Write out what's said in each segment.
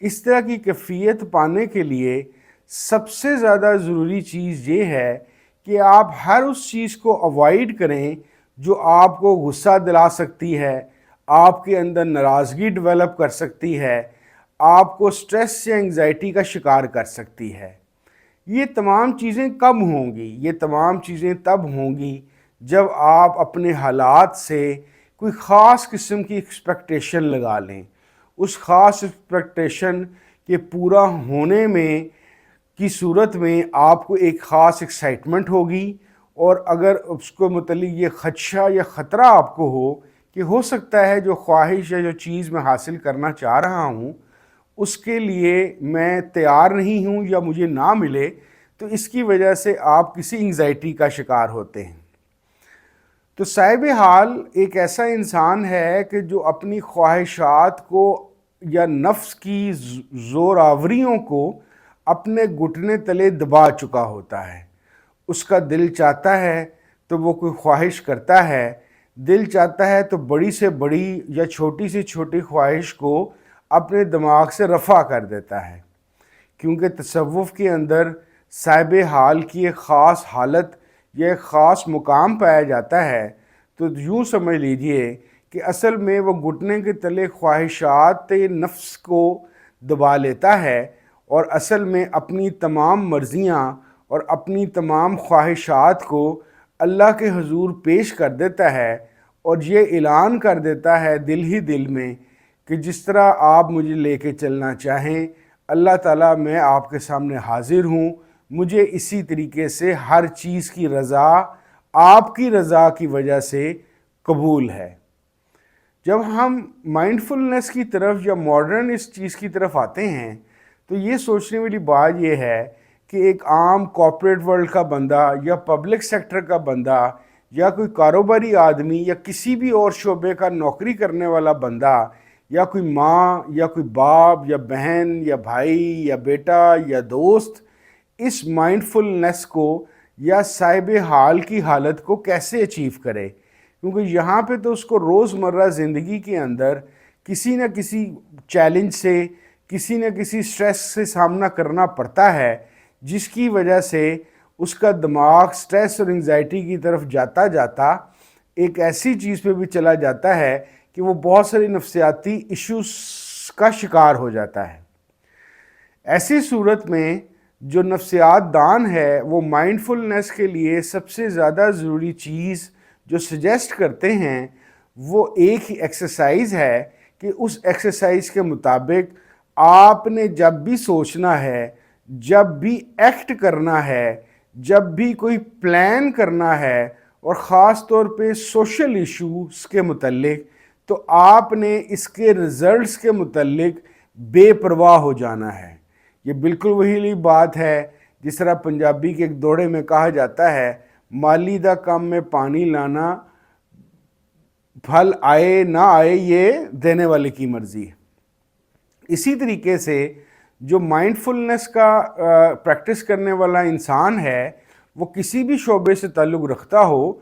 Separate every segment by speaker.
Speaker 1: اس طرح کی کیفیت پانے کے لیے سب سے زیادہ ضروری چیز یہ ہے کہ آپ ہر اس چیز کو اوائڈ کریں جو آپ کو غصہ دلا سکتی ہے، آپ کے اندر ناراضگی ڈیولپ کر سکتی ہے، آپ کو سٹریس یا انگزائٹی کا شکار کر سکتی ہے۔ یہ تمام چیزیں کب ہوں گی؟ یہ تمام چیزیں تب ہوں گی جب آپ اپنے حالات سے کوئی خاص قسم کی ایکسپیکٹیشن لگا لیں۔ اس خاص ایکسپیکٹیشن کے پورا ہونے میں کی صورت میں آپ کو ایک خاص ایکسائٹمنٹ ہوگی، اور اگر اس کو متعلق یہ خدشہ یا خطرہ آپ کو ہو کہ ہو سکتا ہے جو خواہش یا جو چیز میں حاصل کرنا چاہ رہا ہوں اس کے لیے میں تیار نہیں ہوں یا مجھے نہ ملے، تو اس کی وجہ سے آپ کسی انگزائٹی کا شکار ہوتے ہیں۔ تو صاحب حال ایک ایسا انسان ہے کہ جو اپنی خواہشات کو یا نفس کی زور آوریوں کو اپنے گھٹنے تلے دبا چکا ہوتا ہے۔ اس کا دل چاہتا ہے تو وہ کوئی خواہش کرتا ہے، دل چاہتا ہے تو بڑی سے بڑی یا چھوٹی سے چھوٹی خواہش کو اپنے دماغ سے رفع کر دیتا ہے، کیونکہ تصوف کے اندر صاحب حال کی ایک خاص حالت یا ایک خاص مقام پایا جاتا ہے۔ تو یوں سمجھ لیجئے کہ اصل میں وہ گھٹنے کے تلے خواہشات نفس کو دبا لیتا ہے، اور اصل میں اپنی تمام مرضیاں اور اپنی تمام خواہشات کو اللہ کے حضور پیش کر دیتا ہے، اور یہ اعلان کر دیتا ہے دل ہی دل میں کہ جس طرح آپ مجھے لے کے چلنا چاہیں اللہ تعالیٰ، میں آپ کے سامنے حاضر ہوں، مجھے اسی طریقے سے ہر چیز کی رضا آپ کی رضا کی وجہ سے قبول ہے۔ جب ہم مائنڈفلنس کی طرف یا ماڈرن اس چیز کی طرف آتے ہیں تو یہ سوچنے والی بات یہ ہے کہ ایک عام کارپوریٹ ورلڈ کا بندہ یا پبلک سیکٹر کا بندہ یا کوئی کاروباری آدمی یا کسی بھی اور شعبے کا نوکری کرنے والا بندہ یا کوئی ماں یا کوئی باپ یا بہن یا بھائی یا بیٹا یا دوست اس مائنڈفلنس کو یا صاحب حال کی حالت کو کیسے اچیو کرے، کیونکہ یہاں پہ تو اس کو روزمرہ زندگی کے اندر کسی نہ کسی چیلنج سے، کسی نہ کسی سٹریس سے سامنا کرنا پڑتا ہے، جس کی وجہ سے اس کا دماغ سٹریس اور انگزائٹی کی طرف جاتا جاتا ایک ایسی چیز پہ بھی چلا جاتا ہے کہ وہ بہت ساری نفسیاتی ایشوز کا شکار ہو جاتا ہے۔ ایسی صورت میں جو نفسیات دان ہے وہ مائنڈفلنس کے لیے سب سے زیادہ ضروری چیز جو سجیسٹ کرتے ہیں وہ ایک ہی ایکسرسائز ہے کہ اس ایکسرسائز کے مطابق آپ نے جب بھی سوچنا ہے، جب بھی ایکٹ کرنا ہے، جب بھی کوئی پلان کرنا ہے، اور خاص طور پہ سوشل ایشوز کے متعلق، تو آپ نے اس کے رزلٹس کے متعلق بے پرواہ ہو جانا ہے۔ یہ بالکل وہی بات ہے جس طرح پنجابی کے ایک دوڑے میں کہا جاتا ہے، مالی دا کام میں پانی لانا، پھل آئے نہ آئے یہ دینے والے کی مرضی ہے۔ اسی طریقے سے جو مائنڈفلنس کا پریکٹس کرنے والا انسان ہے وہ کسی بھی شعبے سے تعلق رکھتا ہو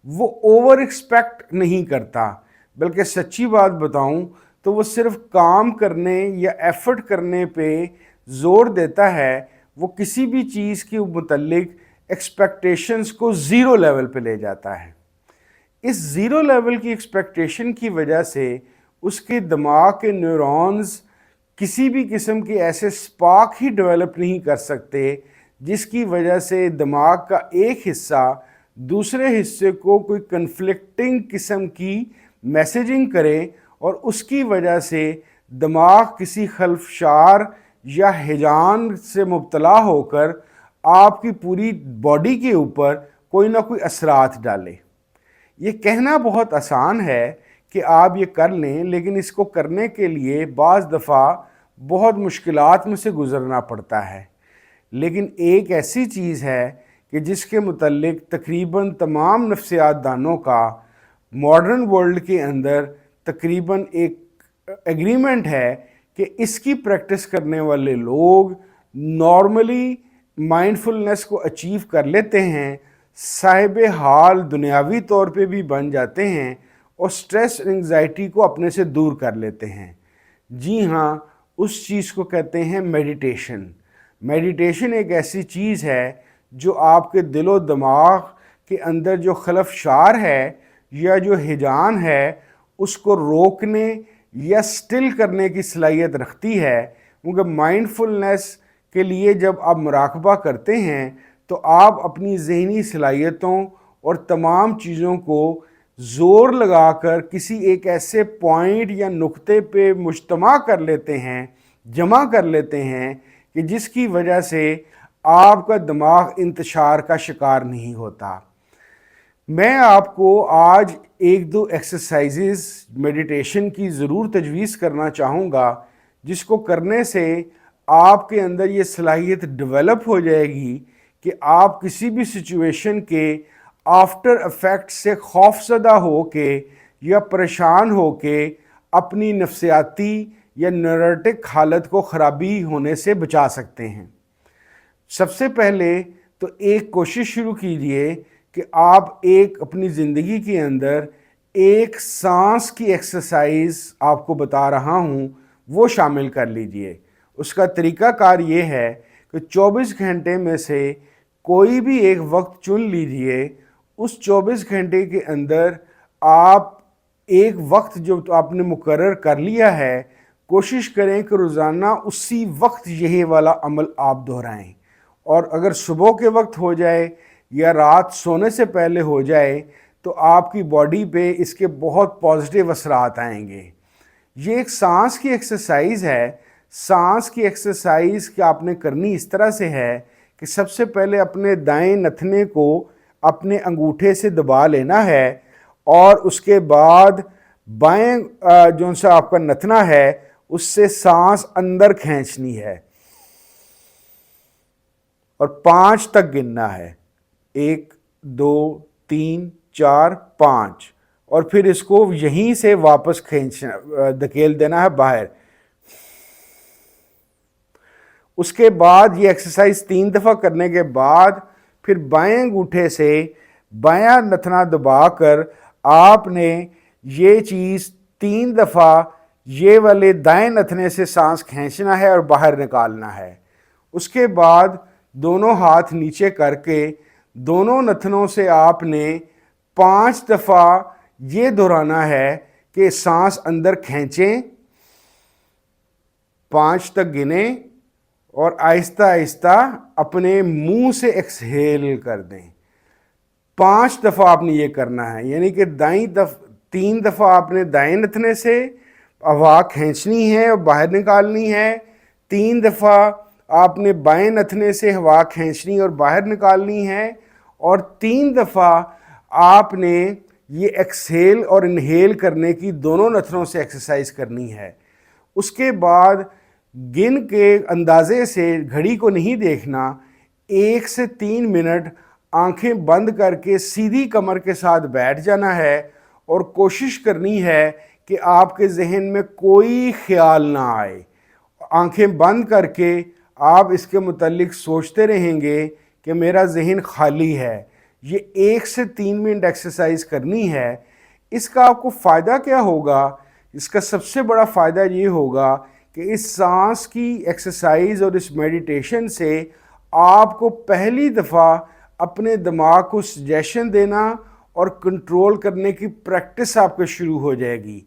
Speaker 1: وہ اوور ایکسپیکٹ نہیں کرتا، بلکہ سچی بات بتاؤں تو وہ صرف کام کرنے یا ایفرٹ کرنے پہ زور دیتا ہے، وہ کسی بھی چیز کے متعلق ایکسپیکٹیشنز کو زیرو لیول پہ لے جاتا ہے۔ اس زیرو لیول کی ایکسپیکٹیشن کی وجہ سے اس کے دماغ کے نیورونز کسی بھی قسم کے ایسے سپارک ہی ڈیولپ نہیں کر سکتے جس کی وجہ سے دماغ کا ایک حصہ دوسرے حصے کو کوئی کنفلکٹنگ قسم کی میسیجنگ کرے، اور اس کی وجہ سے دماغ کسی خلفشار یا ہیجان سے مبتلا ہو کر آپ کی پوری باڈی کے اوپر کوئی نہ کوئی اثرات ڈالے۔ یہ کہنا بہت آسان ہے کہ آپ یہ کر لیں، لیکن اس کو کرنے کے لیے بعض دفعہ بہت مشکلات میں سے گزرنا پڑتا ہے۔ لیکن ایک ایسی چیز ہے کہ جس کے متعلق تقریباً تمام نفسیات دانوں کا ماڈرن ورلڈ کے اندر تقریباً ایک ایگریمنٹ ہے کہ اس کی پریکٹس کرنے والے لوگ نارملی مائنڈفلنس کو اچیو کر لیتے ہیں، صاحب حال دنیاوی طور پہ بھی بن جاتے ہیں، اور سٹریس اور انگزائٹی کو اپنے سے دور کر لیتے ہیں۔ جی ہاں، اس چیز کو کہتے ہیں میڈیٹیشن۔ میڈیٹیشن ایک ایسی چیز ہے جو آپ کے دل و دماغ کے اندر جو خلفشار ہے یا جو ہیجان ہے اس کو روکنے یا سٹل کرنے کی صلاحیت رکھتی ہے، کیونکہ مائنڈ فلنس کے لیے جب آپ مراقبہ کرتے ہیں تو آپ اپنی ذہنی صلاحیتوں اور تمام چیزوں کو زور لگا کر کسی ایک ایسے پوائنٹ یا نقطے پہ مجتمع کر لیتے ہیں، جمع کر لیتے ہیں کہ جس کی وجہ سے آپ کا دماغ انتشار کا شکار نہیں ہوتا۔ میں آپ کو آج ایک دو ایکسرسائزز میڈیٹیشن کی ضرور تجویز کرنا چاہوں گا، جس کو کرنے سے آپ کے اندر یہ صلاحیت ڈیولپ ہو جائے گی کہ آپ کسی بھی سچویشن کے آفٹر افیکٹ سے خوف زدہ ہو کے یا پریشان ہو کے اپنی نفسیاتی یا نیورٹک حالت کو خرابی ہونے سے بچا سکتے ہیں۔ سب سے پہلے تو ایک کوشش شروع کیجئے کہ آپ ایک اپنی زندگی کے اندر ایک سانس کی ایکسرسائز آپ کو بتا رہا ہوں وہ شامل کر لیجئے۔ اس کا طریقہ کار یہ ہے کہ 24 گھنٹے میں سے کوئی بھی ایک وقت چن لیجئے، اس 24 گھنٹے کے اندر آپ ایک وقت جو آپ نے مقرر کر لیا ہے، کوشش کریں کہ روزانہ اسی وقت یہی والا عمل آپ دہرائیں، اور اگر صبح کے وقت ہو جائے یا رات سونے سے پہلے ہو جائے تو آپ کی باڈی پہ اس کے بہت پازیٹیو اثرات آئیں گے۔ یہ ایک سانس کی ایکسرسائز ہے۔ سانس کی ایکسرسائز کہ آپ نے کرنی اس طرح سے ہے کہ سب سے پہلے اپنے دائیں نتنے کو اپنے انگوٹھے سے دبا لینا ہے، اور اس کے بعد بائیں جو سا آپ کا نتنا ہے اس سے سانس اندر کھینچنی ہے اور 5 تک گننا ہے، 1 2 3 4 5، اور پھر اس کو یہیں سے واپس دھکیل دینا ہے باہر۔ اس کے بعد یہ ایکسرسائز 3 دفعہ کرنے کے بعد پھر بائیں انگوٹھے سے بایاں نتنا دبا کر آپ نے یہ چیز 3 دفعہ یہ والے دائیں نتنے سے سانس کھینچنا ہے اور باہر نکالنا ہے۔ اس کے بعد دونوں ہاتھ نیچے کر کے دونوں نتنوں سے آپ نے 5 دفعہ یہ دہرانا ہے کہ سانس اندر کھینچیں، 5 تک گنیں اور آہستہ آہستہ اپنے منہ سے ایکسہیل کر دیں۔ 5 دفعہ آپ نے یہ کرنا ہے، یعنی کہ 3 دفعہ آپ نے دائیں نتنے سے ہوا کھینچنی ہے اور باہر نکالنی ہے، 3 دفعہ آپ نے بائیں نتنے سے ہوا کھینچنی اور باہر نکالنی ہے، اور 3 دفعہ آپ نے یہ ایکسہیل اور انہیل کرنے کی دونوں نتنوں سے ایکسرسائز کرنی ہے۔ اس کے بعد گن کے اندازے سے گھڑی کو نہیں دیکھنا، 1 سے 3 منٹ آنکھیں بند کر کے سیدھی کمر کے ساتھ بیٹھ جانا ہے، اور کوشش کرنی ہے کہ آپ کے ذہن میں کوئی خیال نہ آئے۔ آنکھیں بند کر کے آپ اس کے متعلق سوچتے رہیں گے کہ میرا ذہن خالی ہے۔ یہ 1 سے 3 منٹ ایکسرسائز کرنی ہے۔ اس کا آپ کو فائدہ کیا ہوگا؟ اس کا سب سے بڑا فائدہ یہ ہوگا کہ اس سانس کی ایکسرسائز اور اس میڈیٹیشن سے آپ کو پہلی دفعہ اپنے دماغ کو سجیشن دینا اور کنٹرول کرنے کی پریکٹس آپ کو شروع ہو جائے گی۔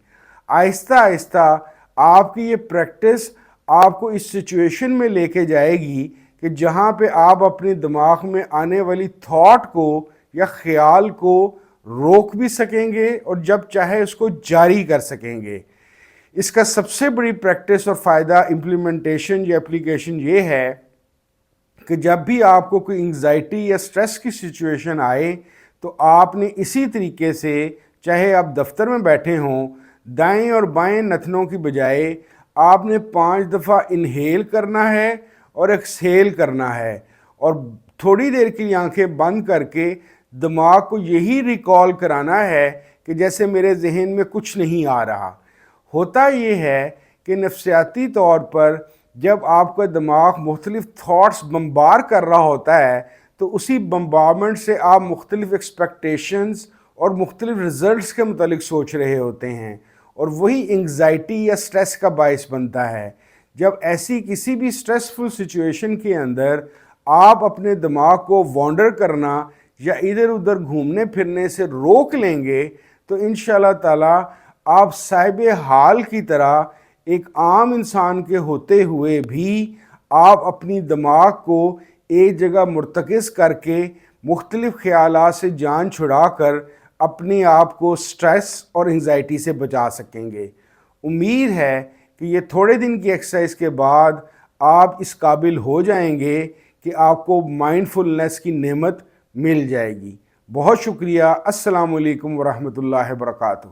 Speaker 1: آہستہ آہستہ آپ کی یہ پریکٹس آپ کو اس سچویشن میں لے کے جائے گی کہ جہاں پہ آپ اپنے دماغ میں آنے والی تھاٹ کو یا خیال کو روک بھی سکیں گے اور جب چاہے اس کو جاری کر سکیں گے۔ اس کا سب سے بڑی پریکٹس اور فائدہ امپلیمنٹیشن یا اپلیکیشن یہ ہے کہ جب بھی آپ کو کوئی انگزائٹی یا سٹریس کی سچویشن آئے تو آپ نے اسی طریقے سے، چاہے آپ دفتر میں بیٹھے ہوں، دائیں اور بائیں نتنوں کی بجائے آپ نے 5 دفعہ انہیل کرنا ہے اور ایکسہیل کرنا ہے، اور تھوڑی دیر کی آنکھیں بند کر کے دماغ کو یہی ریکال کرانا ہے کہ جیسے میرے ذہن میں کچھ نہیں آ رہا۔ ہوتا یہ ہے کہ نفسیاتی طور پر جب آپ کا دماغ مختلف تھاٹس بمبار کر رہا ہوتا ہے تو اسی بمبارمنٹ سے آپ مختلف ایکسپیکٹیشنز اور مختلف رزلٹس کے متعلق سوچ رہے ہوتے ہیں، اور وہی انگزائٹی یا سٹریس کا باعث بنتا ہے۔ جب ایسی کسی بھی سٹریسفل سچویشن کے اندر آپ اپنے دماغ کو وانڈر کرنا یا ادھر ادھر گھومنے پھرنے سے روک لیں گے تو انشاءاللہ تعالی آپ صاحب حال کی طرح ایک عام انسان کے ہوتے ہوئے بھی آپ اپنی دماغ کو ایک جگہ مرتکز کر کے مختلف خیالات سے جان چھڑا کر اپنے آپ کو سٹریس اور انزائٹی سے بچا سکیں گے۔ امید ہے کہ یہ تھوڑے دن کی ایکسرسائز کے بعد آپ اس قابل ہو جائیں گے کہ آپ کو مائنڈفلنس کی نعمت مل جائے گی۔ بہت شکریہ۔ السلام علیکم ورحمۃ اللہ وبرکاتہ۔